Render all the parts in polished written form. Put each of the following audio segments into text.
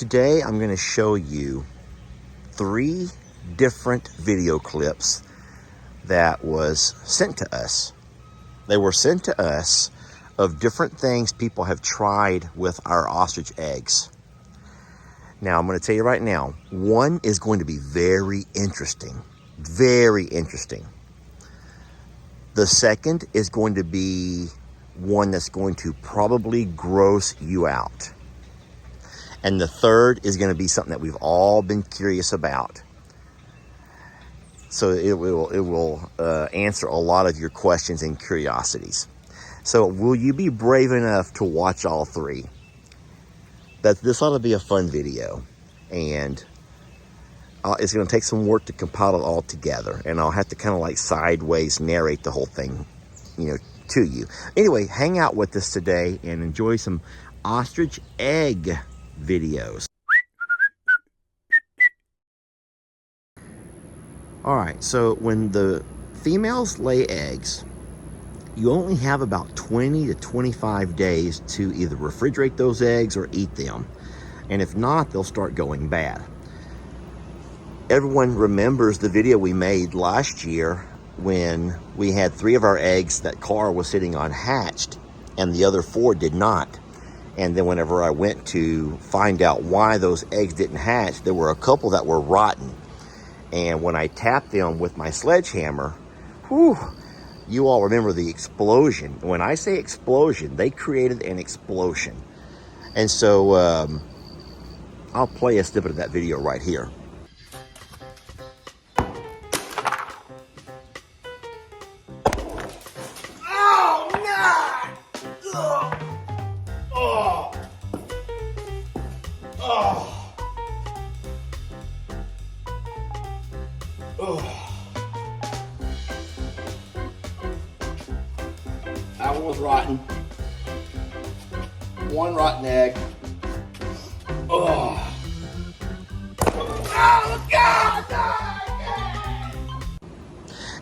Today I'm going to show you 3 different video clips that was sent to us. They were sent to us of different things people have tried with our ostrich eggs. Now I'm going to tell you right now, one is going to be very interesting. Very interesting. The second is going to be one that's going to probably gross you out. And the third is going to be something that we've all been curious about. So it will answer a lot of your questions and curiosities. So will you be brave enough to watch all 3? This ought to be a fun video. And it's going to take some work to compile it all together. And I'll have to kind of like sideways narrate the whole thing, to you. Anyway, hang out with us today and enjoy some ostrich egg videos. All right, so when the females lay eggs, you only have about 20 to 25 days to either refrigerate those eggs or eat them. And if not, they'll start going bad. Everyone remembers the video we made last year when we had 3 of our eggs that Carl was sitting on hatched and the other 4 did not. And then whenever I went to find out why those eggs didn't hatch, there were a couple that were rotten. And when I tapped them with my sledgehammer, whew, you all remember the explosion. When I say explosion, they created an explosion. And so I'll play a snippet of that video right here. That one was rotten. 1 rotten egg. Oh, God!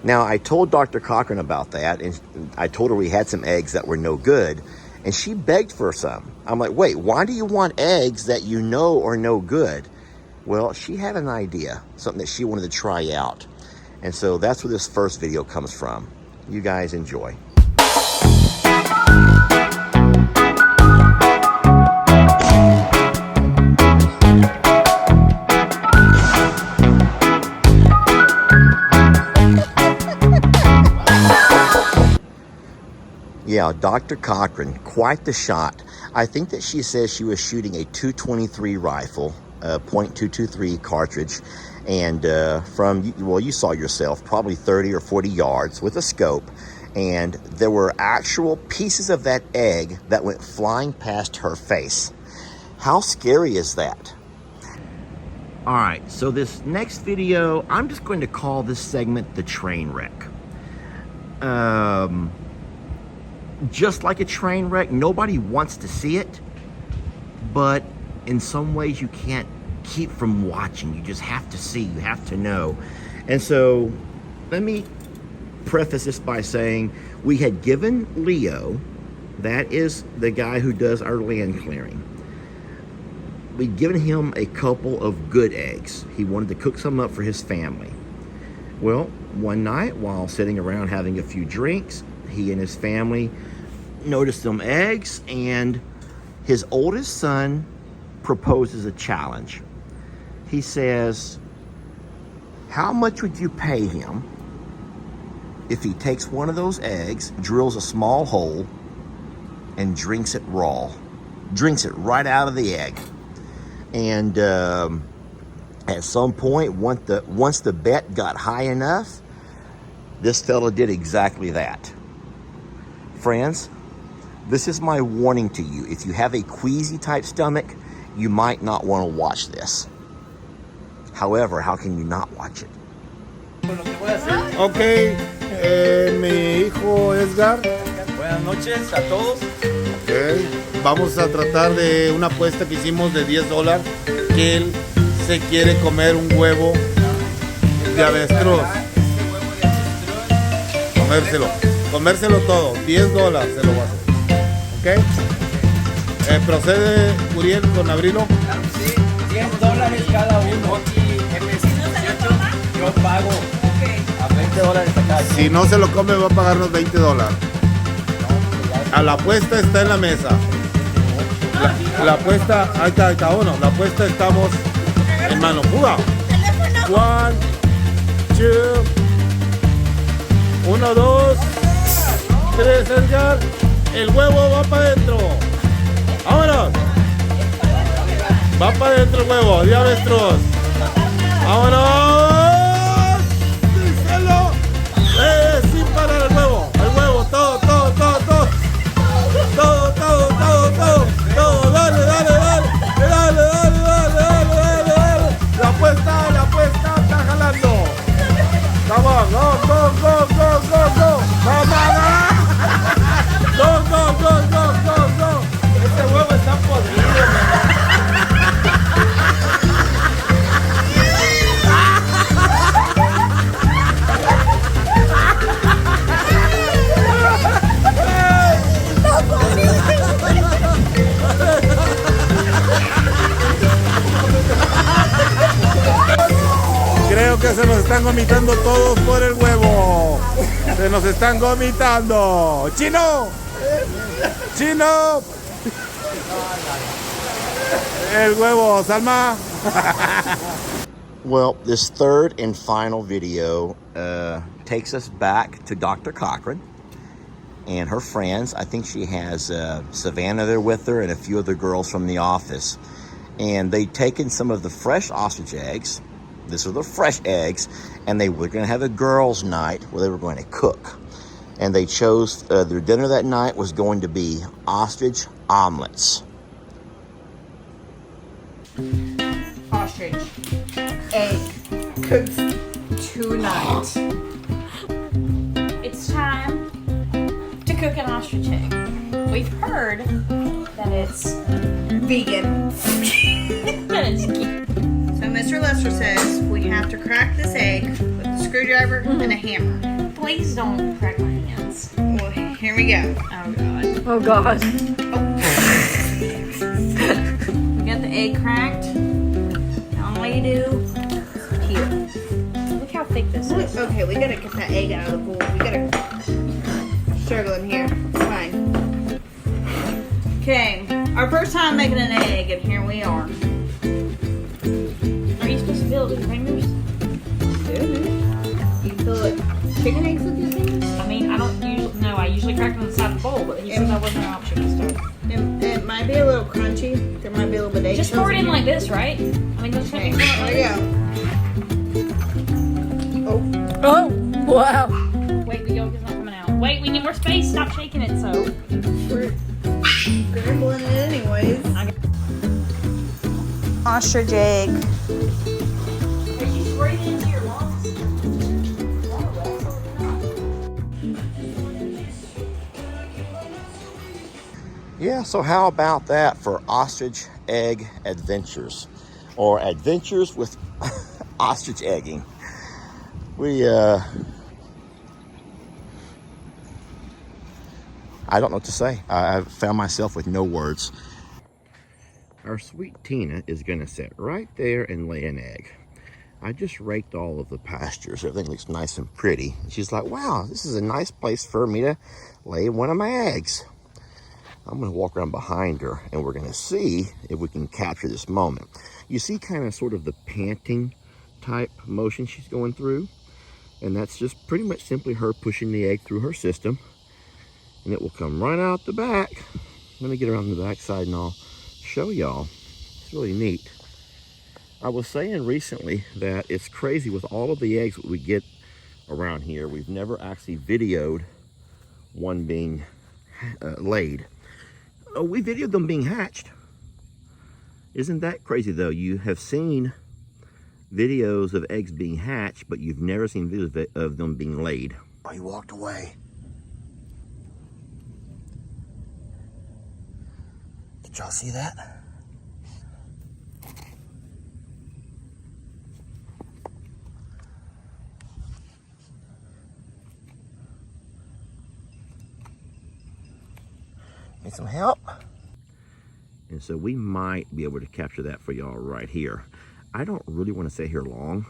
Now, I told Dr. Cochran about that, and I told her we had some eggs that were no good, and she begged for some. I'm like, wait, why do you want eggs that you know are no good? Well, she had an idea, something that she wanted to try out. And so that's where this first video comes from. You guys enjoy. Yeah, Dr. Cochran, quite the shot. I think that she says she was shooting a .223 rifle, .223 cartridge, and from, well, you saw yourself, probably 30 or 40 yards with a scope, and there were actual pieces of that egg that went flying past her face. How scary is that? All right, so this next video, I'm just going to call this segment the train wreck. Just like a train wreck, nobody wants to see it, but in some ways you can't keep from watching. You just have to see, you have to know. And so let me preface this by saying we had given Leo, that is the guy who does our land clearing, we'd given him a couple of good eggs. He wanted to cook some up for his family. Well, one night while sitting around having a few drinks, he and his family noticed some eggs, and his oldest son proposes a challenge. He says, how much would you pay him if he takes one of those eggs, drills a small hole, and drinks it raw? Drinks it right out of the egg. And at some point, once the bet got high enough, this fella did exactly that. Friends, this is my warning to you. If you have a queasy type stomach, you might not want to watch this. However, how can you not watch it? Ok, mi hijo Edgar. Buenas noches a todos. Okay. Vamos a tratar de una apuesta que hicimos de $10, que él se quiere comer un huevo de avestruz. Comérselo todo, $10 se lo va a hacer. ¿Ok? ¿Procede, Uriel, con abrirlo? Claro que sí. $10 cada uno. Yo pago a $20 a cada quien. Si no se lo come, va a pagarnos $20. A la apuesta está en la mesa. La apuesta, ahí está uno. La apuesta estamos en mano. ¡Juga! 1, 2, 1, 2, 3, Edgar. El huevo va para adentro. ¡Vámonos! Va para adentro el huevo, de avestruz. ¡Vámonos! ¡Díselo! Sin parar el huevo, todo. Todo, dale. La apuesta está jalando. Vamos, go. Go. Este huevo está podrido, man. Creo que se nos están vomitando todos por el huevo. Se nos están vomitando. ¡Chino! El huevo, Salma. Well, this third and final video takes us back to Dr. Cochran and her friends. I think she has Savannah there with her and a few other girls from the office. And they'd taken some of the fresh ostrich eggs. These are the fresh eggs. And they were going to have a girls' night where they were going to cook. And they chose, their dinner that night was going to be ostrich omelets. Ostrich egg cooked tonight. It's time to cook an ostrich egg. We've heard that it's Vegan. that it's cute. So Mr. Lester says we have to crack this egg with a screwdriver and a hammer. Please don't crack my hands. Well, here we go. Oh god. We got the egg cracked. Now all you do is peel. Look how thick this is. Okay, we gotta get that egg out of the bowl. We gotta struggle in here. It's fine. Okay, our first time making an egg, and here we are. Are you supposed to peel it with your fingers? You peel it chicken eggs with your fingers? I mean, I don't usually, no, I usually crack them inside the bowl, but he said that wasn't an option this time. It might be a little crunchy. There might be a little bit of egg. Just pour it in like this, right? I mean, don't you Okay, have to pour it like there we this? go. Oh, wow. Wait, the yolk is not coming out. Wait, we need more space. Stop shaking it so. We're scrambling it anyways. Ostrich egg. Are you spraying it into your lungs? Yeah, so how about that for ostrich egg adventures? Or adventures with ostrich egging. I don't know what to say. I found myself with no words. Our sweet Tina is gonna sit right there and lay an egg. I just raked all of the pastures. Everything looks nice and pretty. She's like, wow, this is a nice place for me to lay one of my eggs. I'm gonna walk around behind her and we're gonna see if we can capture this moment. You see kind of sort of the panting type motion she's going through. And that's just pretty much simply her pushing the egg through her system. And it will come right out the back. Let me get around the back side and I'll show y'all. It's really neat. I was saying recently that it's crazy with all of the eggs that we get around here. We've never actually videoed one being laid. Oh, we videoed them being hatched. Isn't that crazy though? You have seen videos of eggs being hatched, but you've never seen videos of them being laid. Oh, he walked away. Did y'all see that? Need some help? And And so we might be able to capture that for y'all right here. I don't really want to stay here long.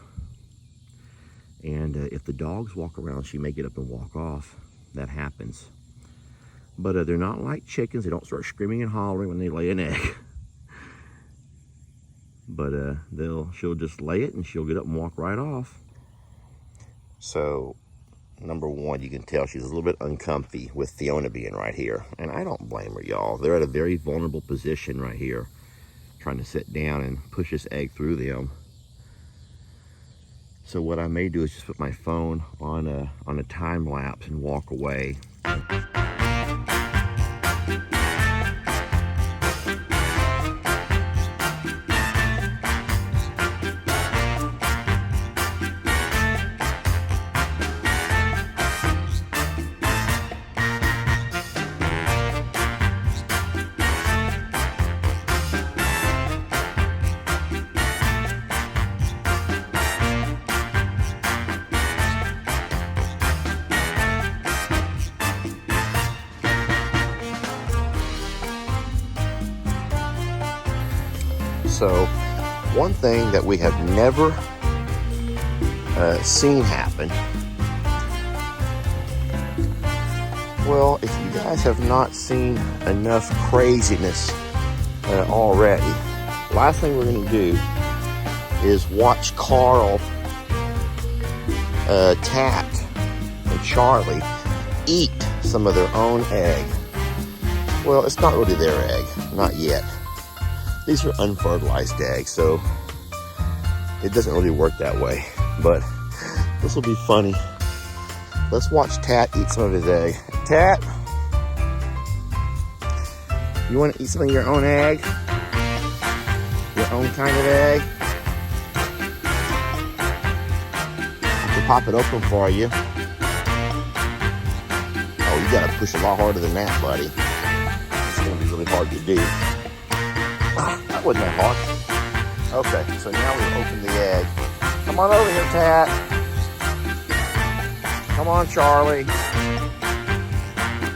And if the dogs walk around, she may get up and walk off. That happens. But they're not like chickens. They don't start screaming and hollering when they lay an egg. But she'll just lay it and she'll get up and walk right off. So, number one, you can tell she's a little bit uncomfy with Fiona being right here. And I don't blame her, y'all. They're at a very vulnerable position right here, trying to sit down and push this egg through them. So what I may do is just put my phone on a time lapse and walk away. So, one thing that we have never seen happen, well, if you guys have not seen enough craziness already, last thing we're going to do is watch Carl, Tat, and Charlie eat some of their own egg. Well, it's not really their egg, not yet. These are unfertilized eggs, so it doesn't really work that way. But this will be funny. Let's watch Tat eat some of his egg. Tat, you want to eat some of your own egg? Your own kind of egg? I can pop it open for you. Oh, you gotta push a lot harder than that, buddy. It's gonna be really hard to do. That wasn't that hard. Okay, so now we open the egg. Come on over here, Tat. Come on, Charlie.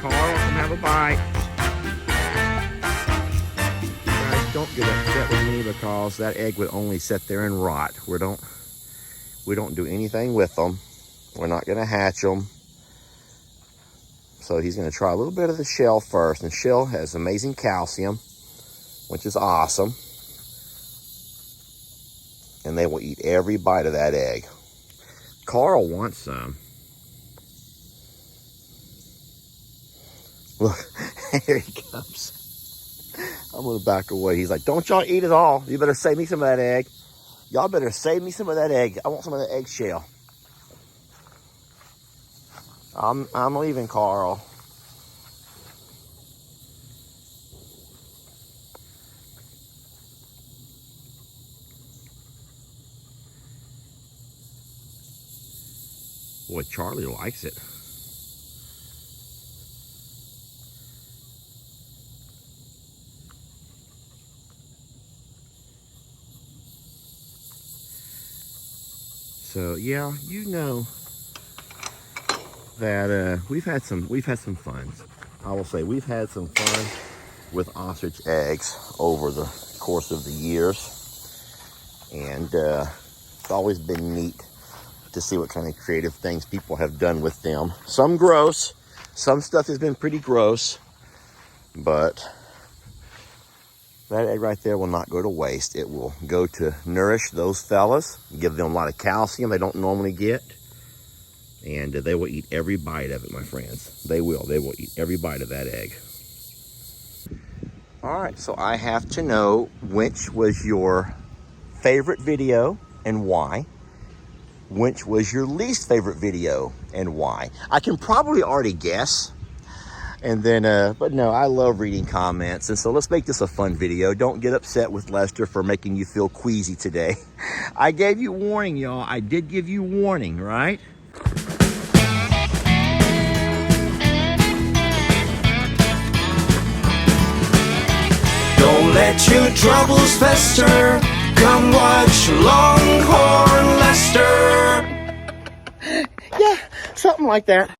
Carl, come have a bite. Guys, don't get upset with me because that egg would only sit there and rot. We don't do anything with them. We're not gonna hatch them. So he's gonna try a little bit of the shell first, and shell has amazing calcium, which is awesome. And they will eat every bite of that egg. Carl wants some. Look, here he comes. I'm gonna back away. He's like, don't y'all eat it all. You better save me some of that egg. Y'all better save me some of that egg. I want some of the eggshell. I'm leaving, Carl. Boy, Charlie likes it. So yeah, you know that we've had some fun. I will say we've had some fun with ostrich eggs over the course of the years, and it's always been neat to see what kind of creative things people have done with them. Some gross, some stuff has been pretty gross, but that egg right there will not go to waste. It will go to nourish those fellas, give them a lot of calcium they don't normally get, and they will eat every bite of it, my friends. They will eat every bite of that egg. All right, so I have to know which was your favorite video and why. Which was your least favorite video and why? I can probably already guess. And then, but no, I love reading comments. And so let's make this a fun video. Don't get upset with Lester for making you feel queasy today. I gave you warning, y'all. I did give you warning, right? Don't let your troubles fester. Come watch Longhorn Lester. Yeah, something like that.